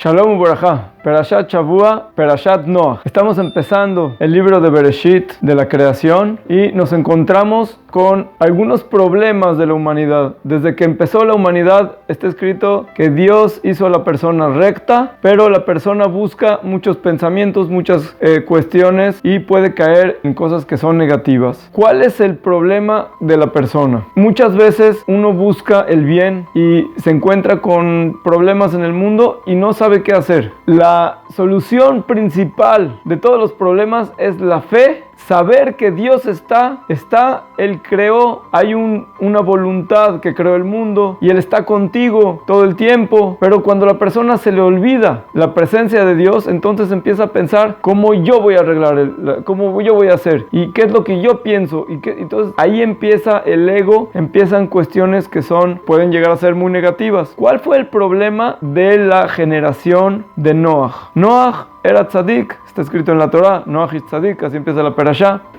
Shalom Uberajá, Perashat Shavua, Perashat Noach. Estamos empezando el libro de Bereshit, de la creación, y nos encontramos con algunos problemas de la humanidad. Desde que empezó la humanidad está escrito que Dios hizo a la persona recta, pero la persona busca muchos pensamientos, muchas cuestiones y puede caer en cosas que son negativas. ¿Cuál es el problema de la persona? Muchas veces uno busca el bien y se encuentra con problemas en el mundo y no sabe qué hacer. La solución principal de todos los problemas es la fe. Saber que Dios está, Él creó, hay una voluntad que creó el mundo y Él está contigo todo el tiempo, pero cuando la persona se le olvida la presencia de Dios, entonces empieza a pensar cómo yo voy a arreglar, cómo yo voy a hacer y qué es lo que yo pienso, entonces ahí empieza el ego, empiezan cuestiones que pueden llegar a ser muy negativas. ¿Cuál fue el problema de la generación de Noach? Noach era tzadik, está escrito en la Torah, Noach es tzadik, así empieza la perashá.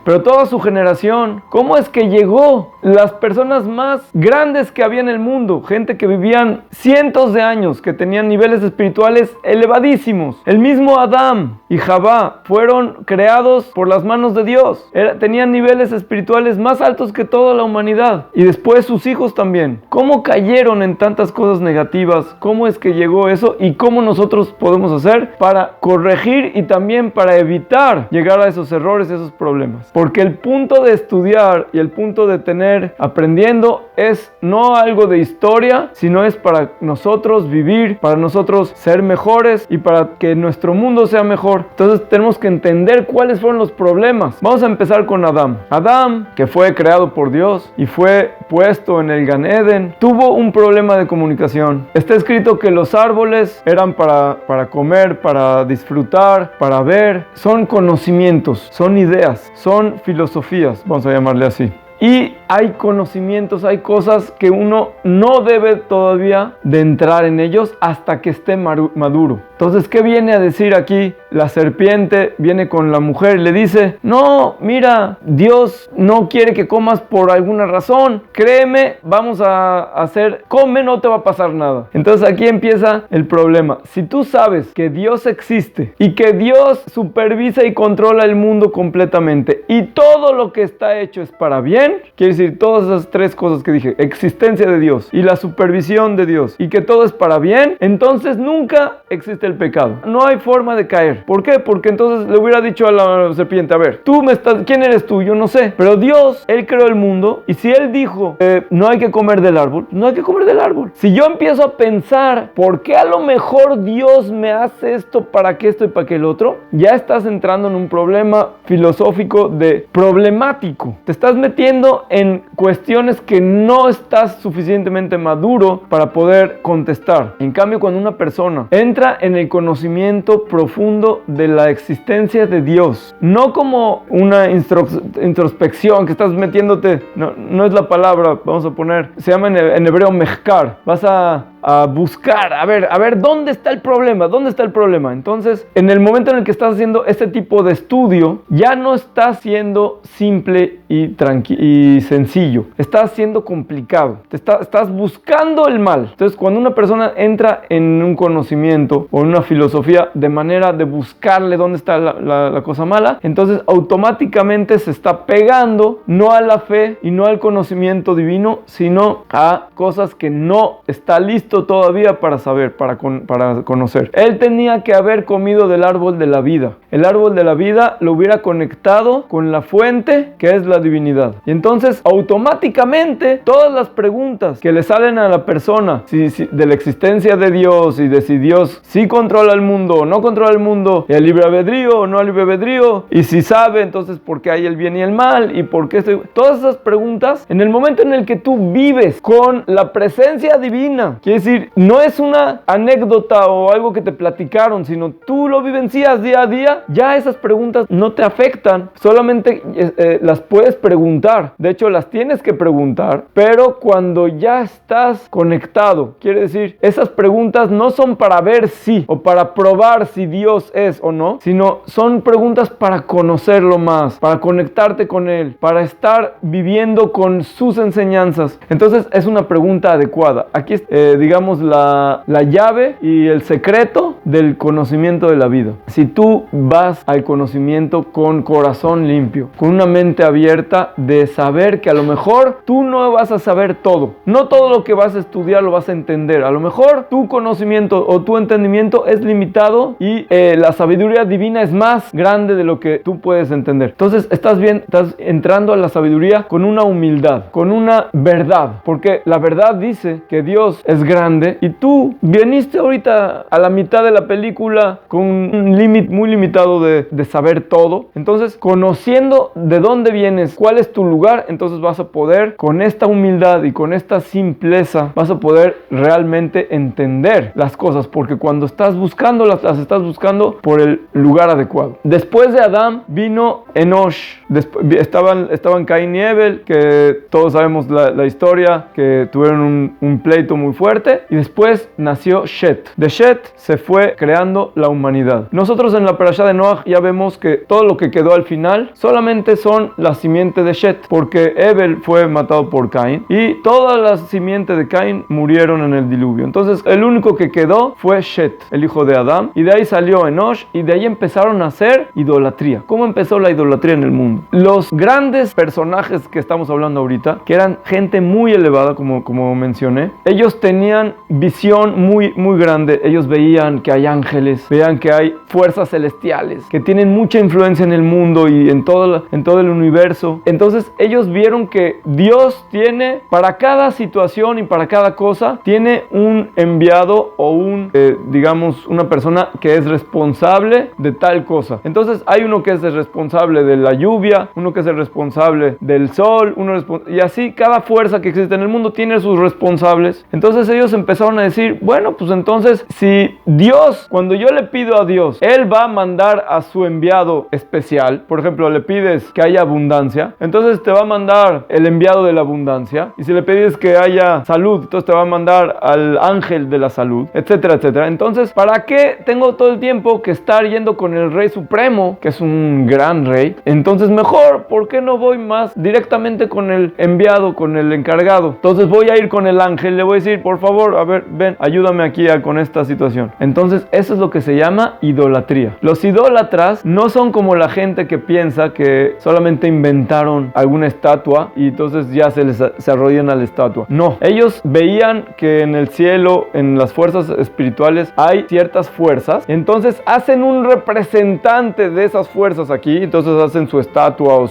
Pero toda su generación, ¿cómo es que llegó las personas más grandes que había en el mundo? Gente que vivían cientos de años, que tenían niveles espirituales elevadísimos. El mismo Adán y Javá fueron creados por las manos de Dios. Tenían niveles espirituales más altos que toda la humanidad. Y después sus hijos también. ¿Cómo cayeron en tantas cosas negativas? ¿Cómo es que llegó eso? ¿Y cómo nosotros podemos hacer para corregir y también para evitar llegar a esos errores, esos problemas? Porque el punto de estudiar y el punto de tener aprendiendo es no algo de historia, sino es para nosotros vivir, para nosotros ser mejores y para que nuestro mundo sea mejor. Entonces tenemos que entender cuáles fueron los problemas. Vamos a empezar con Adán. Adán, que fue creado por Dios y fue puesto en el Gan Eden, tuvo un problema de comunicación. Está escrito que los árboles eran para comer, para disfrutar, para ver. Son conocimientos, son ideas, son filosofías, vamos a llamarle así. Y hay conocimientos, hay cosas que uno no debe todavía de entrar en ellos hasta que esté maduro. Entonces, ¿qué viene a decir aquí? La serpiente viene con la mujer y le dice: no, mira, Dios no quiere que comas por alguna razón. Créeme, vamos a hacer, come, no te va a pasar nada. Entonces aquí empieza el problema. Si tú sabes que Dios existe y que Dios supervisa y controla el mundo completamente y todo lo que está hecho es para bien, quiere decir todas esas tres cosas que dije, existencia de Dios y la supervisión de Dios y que todo es para bien, entonces nunca existe el pecado. No hay forma de caer. ¿Por qué? Porque entonces le hubiera dicho a la serpiente: a ver, ¿quién eres tú? Yo no sé. Pero Dios, Él creó el mundo y si Él dijo no hay que comer del árbol, no hay que comer del árbol. Si yo empiezo a pensar ¿por qué a lo mejor Dios me hace esto para que esto y para que el otro? Ya estás entrando en un problema filosófico problemático. Te estás metiendo en cuestiones que no estás suficientemente maduro para poder contestar. En cambio, cuando una persona entra en el conocimiento profundo de la existencia de Dios, no como una introspección que estás metiéndote, no es la palabra, vamos a poner, se llama en hebreo mehkar, vas a buscar, a ver, ¿dónde está el problema? Entonces, en el momento en el que estás haciendo este tipo de estudio, ya no estás siendo simple y sencillo, estás siendo complicado, estás buscando el mal. Entonces, cuando una persona entra en un conocimiento o en una filosofía de manera de buscarle dónde está la cosa mala, entonces automáticamente se está pegando no a la fe y no al conocimiento divino, sino a cosas que no está listo todavía para saber, para conocer. Él tenía que haber comido del árbol de la vida. El árbol de la vida lo hubiera conectado con la fuente que es la divinidad. Y entonces automáticamente todas las preguntas que le salen a la persona de la existencia de Dios y de si Dios sí controla el mundo o no controla el mundo, el libre albedrío o no el libre albedrío, y si sabe entonces por qué hay el bien y el mal y por qué todas esas preguntas, en el momento en el que tú vives con la presencia divina, quiere decir, no es una anécdota o algo que te platicaron, sino tú lo vivencias día a día, ya esas preguntas no te afectan, solamente las puedes preguntar, de hecho las tienes que preguntar, pero cuando ya estás conectado, quiere decir, esas preguntas no son para ver si o para probar si Dios es o no, sino son preguntas para conocerlo más, para conectarte con Él, para estar viviendo con sus enseñanzas. Entonces es una pregunta adecuada. Aquí, digamos, digamos, la llave y el secreto del conocimiento de la vida. Si tú vas al conocimiento con corazón limpio, con una mente abierta de saber que a lo mejor tú no vas a saber todo. No todo lo que vas a estudiar lo vas a entender. A lo mejor tu conocimiento o tu entendimiento es limitado y la sabiduría divina es más grande de lo que tú puedes entender. Entonces estás entrando a la sabiduría con una humildad, con una verdad, porque la verdad dice que Dios es grande y tú viniste ahorita a la mitad de la película con un límite muy limitado de saber todo. Entonces, conociendo de dónde vienes, cuál es tu lugar, entonces vas a poder, con esta humildad y con esta simpleza, vas a poder realmente entender las cosas, porque cuando estás buscándolas, las estás buscando por el lugar adecuado. Después de Adán vino Enosh. Estaban Caín y Abel, que todos sabemos la historia, que tuvieron un pleito muy fuerte, y después nació Shet. De Shet se fue creando la humanidad. Nosotros en la parashá de Noach ya vemos que todo lo que quedó al final solamente son la simiente de Shet, porque Abel fue matado por Caín y todas las simientes de Caín murieron en el diluvio. Entonces el único que quedó fue Shet, el hijo de Adán, y de ahí salió Enosh, y de ahí empezaron a hacer idolatría. ¿Cómo empezó la idolatría en el mundo? Los grandes personajes que estamos hablando ahorita, que eran gente muy elevada, como mencioné, ellos tenían visión muy grande. Ellos veían que hay ángeles, veían que hay fuerzas celestiales que tienen mucha influencia en el mundo y en todo el universo. Entonces ellos vieron que Dios tiene para cada situación y para cada cosa, tiene un enviado o digamos, una persona que es responsable de tal cosa. Entonces hay uno que es el responsable de la lluvia, uno que es el responsable del sol, y así cada fuerza que existe en el mundo tiene sus responsables. Entonces ellos empezaron a decir, bueno, pues entonces si Dios, cuando yo le pido a Dios, Él va a mandar a su enviado especial. Por ejemplo, le pides que haya abundancia, entonces te va a mandar el enviado de la abundancia. Y si le pides que haya salud, entonces te va a mandar al ángel de la salud, etcétera, etcétera. Entonces, ¿para qué tengo todo el tiempo que estar yendo con el Rey Supremo, que es un gran rey? Entonces mejor, ¿por qué no voy más directamente con el enviado, con el encargado? Entonces voy a ir con el ángel, le voy a decir, por favor, a ver, ven, ayúdame aquí con esta situación. Entonces eso es lo que se llama idolatría. Los idólatras no son como la gente que piensa que solamente inventaron alguna estatua y entonces ya se arrodillan a la estatua. No, ellos veían que en el cielo, en las fuerzas espirituales, hay ciertas fuerzas, entonces hacen un representante de esas fuerzas aquí, entonces hacen su estatua o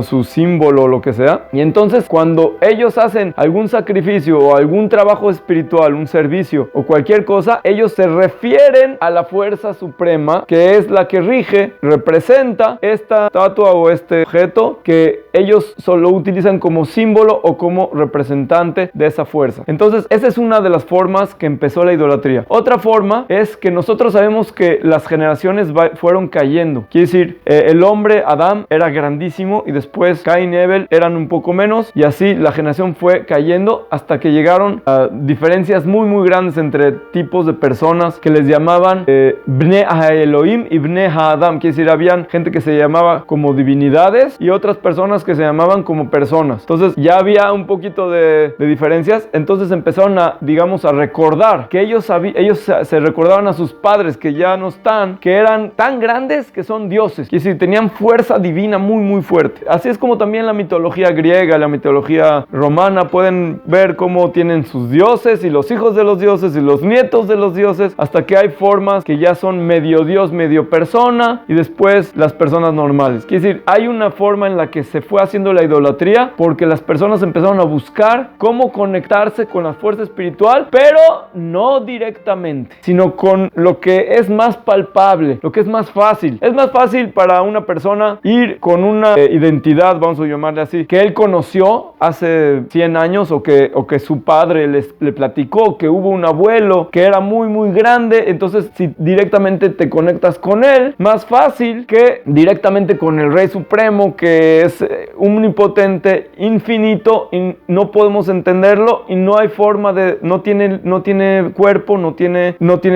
su símbolo o lo que sea, y entonces cuando ellos hacen algún sacrificio o algún trabajo espiritual, un servicio o cualquier cosa, ellos se refieren a la fuerza suprema, que es la que rige, representa esta estatua o este objeto que ellos solo utilizan como símbolo o como representante de esa fuerza. Entonces esa es una de las formas que empezó la idolatría. Otra forma es que nosotros sabemos que las generaciones fueron cayendo. Quiere decir, el hombre Adán era grandísimo y después Caín y Abel eran un poco menos, y así la generación fue cayendo hasta que llegaron a diferencias muy grandes entre tipos de personas que les llamaban Bnei ha-Elohim y Bnei ha-Adam. Quiere decir, habían gente que se llamaba como divinidades y otras personas que se llamaban como personas. Entonces ya había un poquito de diferencias. Entonces empezaron a recordar que ellos se recordaban a sus padres que ya no están, que eran tan grandes que son dioses. Quiere decir, tenían fuerza divina muy fuerte. Así es como también la mitología griega, la mitología romana, pueden ver cómo tienen sus dioses y los hijos de los dioses y los nietos de los dioses, hasta que hay formas que ya son medio dios, medio persona, y después las personas normales. Quiere decir, hay una forma en la que se fue haciendo la idolatría porque las personas empezaron a buscar cómo conectarse con la fuerza espiritual, pero no directamente, sino con lo que es más palpable, lo que es más fácil. Es más fácil para una persona ir con una identidad, vamos a llamarle así, que él conoció hace 100 años o que su padre le platicó, que hubo un abuelo que era muy grande. Entonces si directamente te conectas con él, más fácil que directamente con el Rey Supremo, que es omnipotente, infinito, y no podemos entenderlo, y no hay forma no tiene cuerpo, no tiene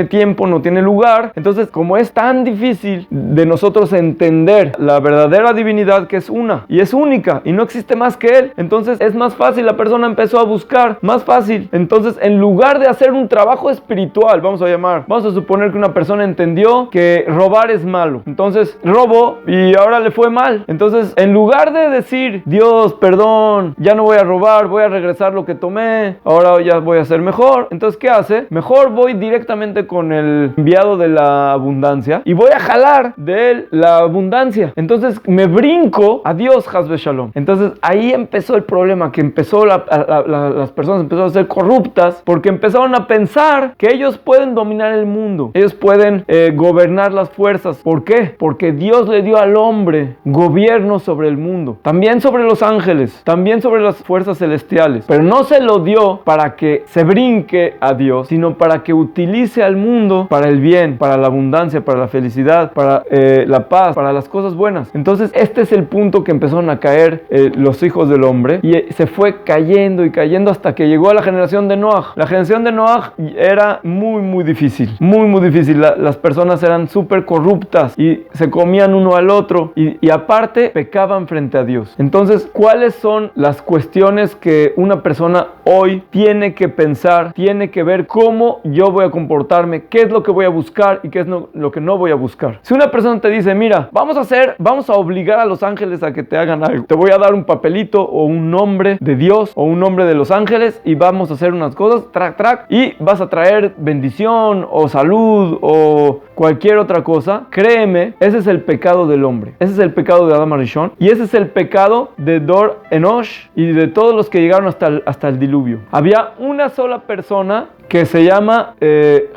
tiempo, no tiene lugar. Entonces, como es tan difícil de nosotros entender la verdadera divinidad, que es una y es única y no existe más que él, entonces es más fácil, la persona empezó a buscar más fácil. Entonces Entonces, en lugar de hacer un trabajo espiritual, vamos a suponer que una persona entendió que robar es malo. Entonces, robó y ahora le fue mal. Entonces, en lugar de decir, Dios, perdón, ya no voy a robar, voy a regresar lo que tomé, ahora ya voy a ser mejor. Entonces, ¿qué hace? Mejor voy directamente con el enviado de la abundancia y voy a jalar de él la abundancia. Entonces, me brinco a Dios, Hasbe Shalom. Entonces, ahí empezó el problema, que empezó las personas empezaron a ser corruptas porque empezaron a pensar que ellos pueden dominar el mundo, ellos pueden gobernar las fuerzas. ¿Por qué? Porque Dios le dio al hombre gobierno sobre el mundo, también sobre los ángeles, también sobre las fuerzas celestiales, pero no se lo dio para que se brinque a Dios, sino para que utilice al mundo para el bien, para la abundancia, para la felicidad, para la paz, para las cosas buenas. Entonces este es el punto que empezaron a caer los hijos del hombre, y se fue cayendo y cayendo hasta que llegó a la generación de Noaj. La generación de Noaj era muy difícil, muy difícil. Las personas eran súper corruptas y se comían uno al otro, y aparte pecaban frente a Dios. Entonces, ¿cuáles son las cuestiones que una persona hoy tiene que pensar, tiene que ver cómo yo voy a comportarme, qué es lo que voy a buscar y qué es lo que no voy a buscar? Si una persona te dice, mira, vamos a obligar a los ángeles a que te hagan algo, te voy a dar un papelito o un nombre de Dios o un nombre de los ángeles y vamos a hacer unas cosas, y vas a traer bendición o salud o cualquier otra cosa, créeme, ese es el pecado del hombre, ese es el pecado de Adam Arishon, y ese es el pecado de Dor Enosh y de todos los que llegaron hasta el diluvio. Había una sola persona que se llama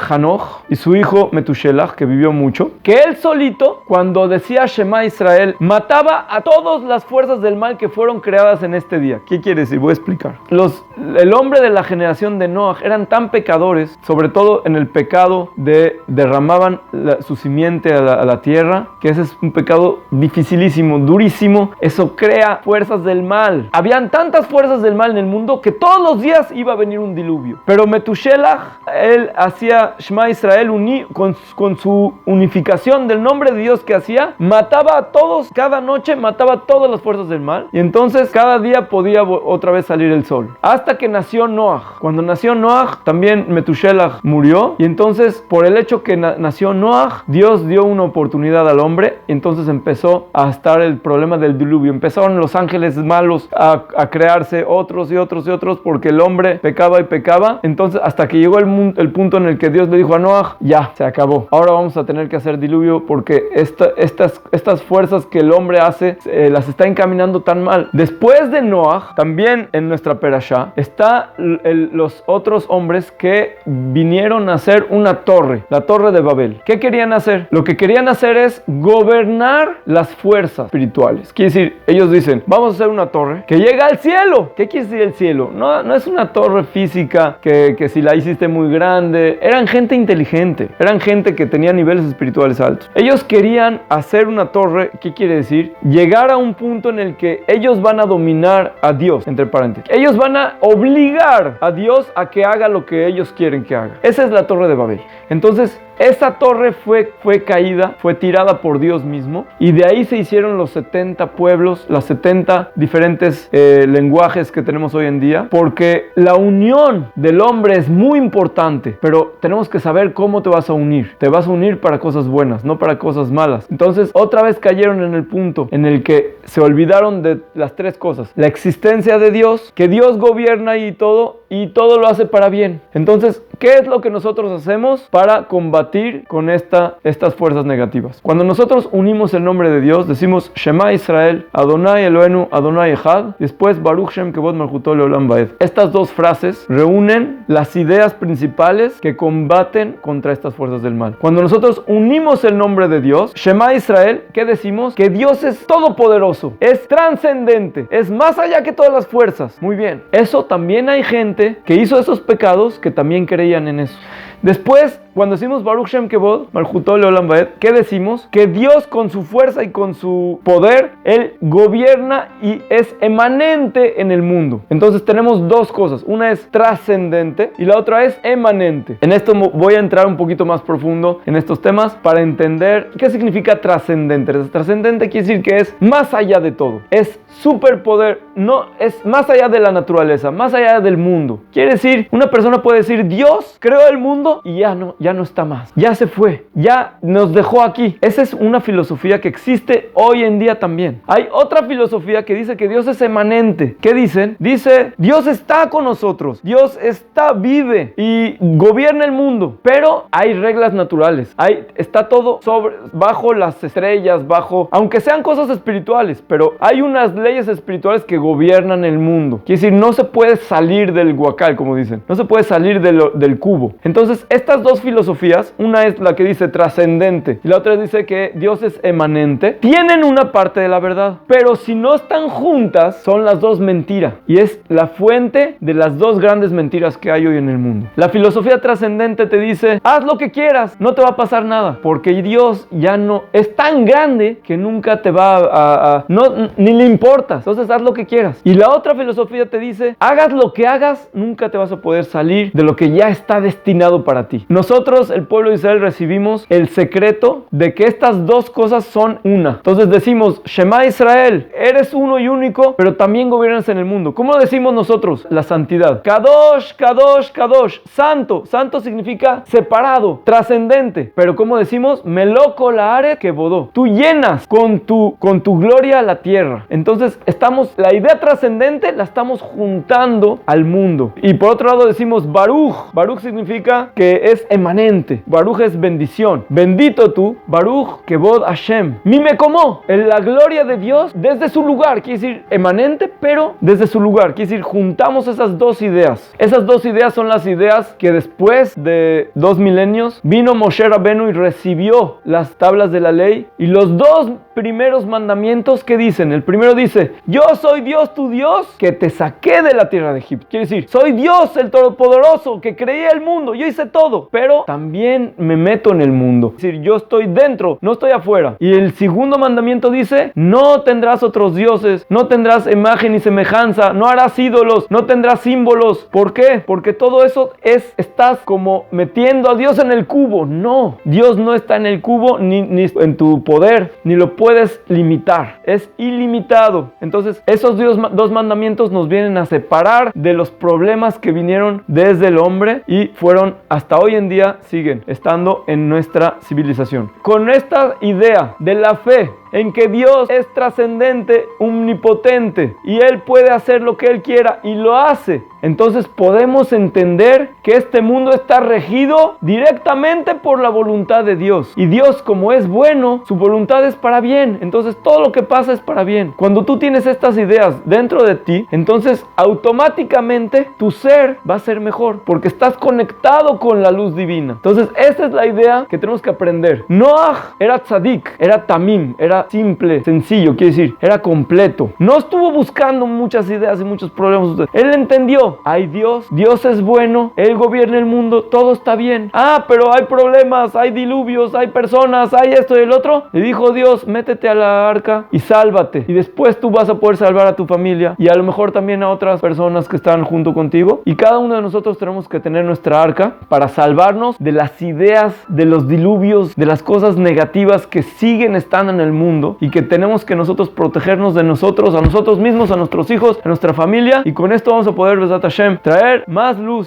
Hanoch, y su hijo Metushelach, que vivió mucho, que él solito, cuando decía Shema Israel, mataba a todas las fuerzas del mal que fueron creadas en este día. ¿Qué quiere decir? Voy a explicar. El hombre de la generación de Noach eran tan pecadores, sobre todo en el pecado de derramaban su simiente a la tierra, que ese es un pecado dificilísimo, durísimo. Eso crea fuerzas del mal. Habían tantas fuerzas del mal en el mundo que todos los días iba a venir un diluvio. Pero Metushelach, él hacía Shema Israel con su unificación del nombre de Dios que hacía, mataba a todos, cada noche mataba a todas las fuerzas del mal, y entonces cada día podía otra vez salir el sol. Hasta que nació Noach. Cuando nació Noach, también Metushelach murió, y entonces por el hecho que nació Noach, Dios dio una oportunidad al hombre, y entonces empezó a estar el problema del diluvio. Empezaron los ángeles malos a crearse otros y otros y otros, porque el hombre pecaba y pecaba. Entonces hasta que llegó el punto en el que Dios le dijo a Noach, ya, se acabó. Ahora vamos a tener que hacer diluvio porque estas fuerzas que el hombre hace las está encaminando tan mal. Después de Noach, también en nuestra perashá, está los otros hombres que vinieron a hacer una torre, la torre de Babel. ¿Qué querían hacer? Lo que querían hacer es gobernar las fuerzas espirituales. Quiere decir, ellos dicen, vamos a hacer una torre que llega al cielo. ¿Qué quiere decir el cielo? No es una torre física que si la hiciste muy grande. Eran gente inteligente, eran gente que tenía niveles espirituales altos. Ellos querían hacer una torre. ¿Qué quiere decir? Llegar a un punto en el que ellos van a dominar a Dios, entre paréntesis. Ellos van a obligar a Dios a que haga lo que ellos quieren que haga. Esa es la torre de Babel. Entonces, esa torre fue caída, fue tirada por Dios mismo, y de ahí se hicieron los 70 pueblos, las 70 diferentes lenguajes que tenemos hoy en día, porque la unión del hombre es muy importante, pero tenemos que saber cómo te vas a unir. Te vas a unir para cosas buenas, no para cosas malas. Entonces, otra vez cayeron en el punto en el que se olvidaron de las tres cosas: la existencia de Dios, que Dios gobierna y todo lo hace para bien. Entonces, ¿qué es lo que nosotros hacemos para combatir con estas fuerzas negativas? Cuando nosotros unimos el nombre de Dios, decimos Shema Israel, Adonai Eloheinu, Adonai Echad, después Baruch Shem Kevod Malchuto Leolam Vaed. Estas dos frases reúnen las ideas principales que combaten contra estas fuerzas del mal. Cuando nosotros unimos el nombre de Dios, Shema Israel, ¿qué decimos? Que Dios es todopoderoso, es trascendente, es más allá que todas las fuerzas. Muy bien, eso también hay gente que hizo esos pecados que también creían en eso. Después, cuando decimos Baruch Shem Kevod, Malchuto Leolam Vaed, ¿qué decimos? Que Dios con su fuerza y con su poder, Él gobierna y es emanente en el mundo. Entonces tenemos dos cosas. Una es trascendente y la otra es emanente. En esto voy a entrar un poquito más profundo en estos temas para entender qué significa trascendente. Trascendente quiere decir que es más allá de todo. Es superpoder, no es más allá de la naturaleza, más allá del mundo. Quiere decir, una persona puede decir, Dios creó el mundo y ya no está más. Ya se fue, ya nos dejó aquí. Esa es una filosofía que existe hoy en día también. Hay otra filosofía que dice que Dios es emanente. ¿Qué dicen? Dice, Dios está con nosotros, Dios vive y gobierna el mundo, pero hay reglas naturales. Está todo bajo las estrellas, aunque sean cosas espirituales, pero hay unas leyes espirituales que gobiernan el mundo. Quiere decir, no se puede salir del guacal, como dicen. No se puede salir del cubo. Entonces, estas dos filosofías, una es la que dice trascendente y la otra dice que Dios es emanente, tienen una parte de la verdad, pero si no están juntas, son las dos mentiras. Y es la fuente de las dos grandes mentiras que hay hoy en el mundo. La filosofía trascendente te dice, haz lo que quieras, no te va a pasar nada, porque Dios ya no es tan grande que nunca te va ni le importas, entonces haz lo que quieras. Y la otra filosofía te dice, hagas lo que hagas, nunca te vas a poder salir de lo que ya está destinado para ti. Nosotros, el pueblo de Israel, recibimos el secreto de que estas dos cosas son una. Entonces decimos, Shema Israel, eres uno y único, pero también gobiernas en el mundo. ¿Cómo lo decimos nosotros? La santidad. Kadosh, Kadosh, Kadosh. Santo. Santo significa separado, trascendente. Pero ¿cómo decimos? Meloko laaret kebodó. Tú llenas con tu gloria la tierra. Entonces la idea trascendente la estamos juntando al mundo. Y por otro lado decimos Baruch. Baruch significa que es emanente. Baruch es bendición. Bendito tú, Baruch Kevod Hashem. Mime como la gloria de Dios desde su lugar. Quiere decir emanente, pero desde su lugar. Quiere decir, juntamos esas dos ideas. Esas dos ideas son las ideas que después de 2 milenios vino Moshe Rabenu y recibió las tablas de la ley. Y los dos primeros mandamientos que dicen. El primero dice, yo soy Dios tu Dios que te saqué de la tierra de Egipto. Quiere decir, soy Dios el Todopoderoso que creé el mundo. Yo hice todo, pero también me meto en el mundo. Es decir, yo estoy dentro, no estoy afuera. Y el segundo mandamiento dice, no tendrás otros dioses, no tendrás imagen ni semejanza, no harás ídolos, no tendrás símbolos. ¿Por qué? Porque todo eso estás como metiendo a Dios en el cubo. No, Dios no está en el cubo ni en tu poder, ni lo puedes limitar. Es ilimitado. Entonces, esos dos mandamientos nos vienen a separar de los problemas que vinieron desde el hombre y fueron hasta hoy en día, siguen estando en nuestra civilización. Con esta idea de la fe en que Dios es trascendente, omnipotente y Él puede hacer lo que Él quiera y lo hace, entonces podemos entender que este mundo está regido directamente por la voluntad de Dios. Y Dios, como es bueno, su voluntad es para bien. Entonces todo lo que pasa es para bien. Cuando tú tienes estas ideas dentro de ti, entonces automáticamente tu ser va a ser mejor porque estás conectado con la luz divina. Entonces esta es la idea que tenemos que aprender. Noah era tzadik, era tamim, era simple, sencillo, quiere decir, era completo. No estuvo buscando muchas ideas y muchos problemas. Él entendió, hay Dios, Dios es bueno, Él gobierna el mundo, todo está bien. Pero hay problemas, hay diluvios, hay personas, hay esto y el otro. Le dijo Dios, métete a la arca y sálvate. Y después tú vas a poder salvar a tu familia y a lo mejor también a otras personas que están junto contigo. Y cada uno de nosotros tenemos que tener nuestra arca para salvarnos de las ideas, de los diluvios, de las cosas negativas que siguen estando en el mundo y que tenemos que nosotros protegernos de nosotros, a nosotros mismos, a nuestros hijos, a nuestra familia, y con esto vamos a poder, Bezat Hashem, traer más luz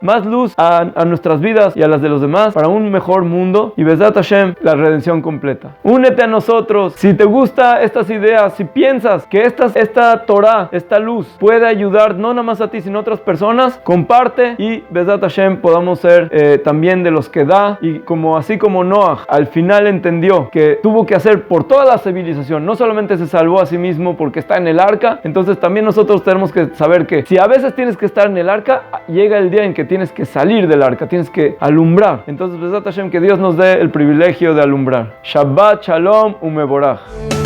a nuestras vidas y a las de los demás para un mejor mundo y Bezat Hashem, la redención completa. Únete a nosotros. Si te gustan estas ideas, si piensas que esta Torah, esta luz puede ayudar no nada más a ti sino a otras personas, comparte y Bezat Hashem podamos ser también de los que da, y así como Noah al final entendió que tuvo que hacer por toda la civilización, no solamente se salvó a sí mismo porque está en el arca, entonces también nosotros tenemos que saber que si a veces tienes que estar en el arca, llega el día en que tienes que salir del arca, tienes que alumbrar. Entonces, Bezat Hashem, que Dios nos dé el privilegio de alumbrar. Shabbat Shalom Umeborach.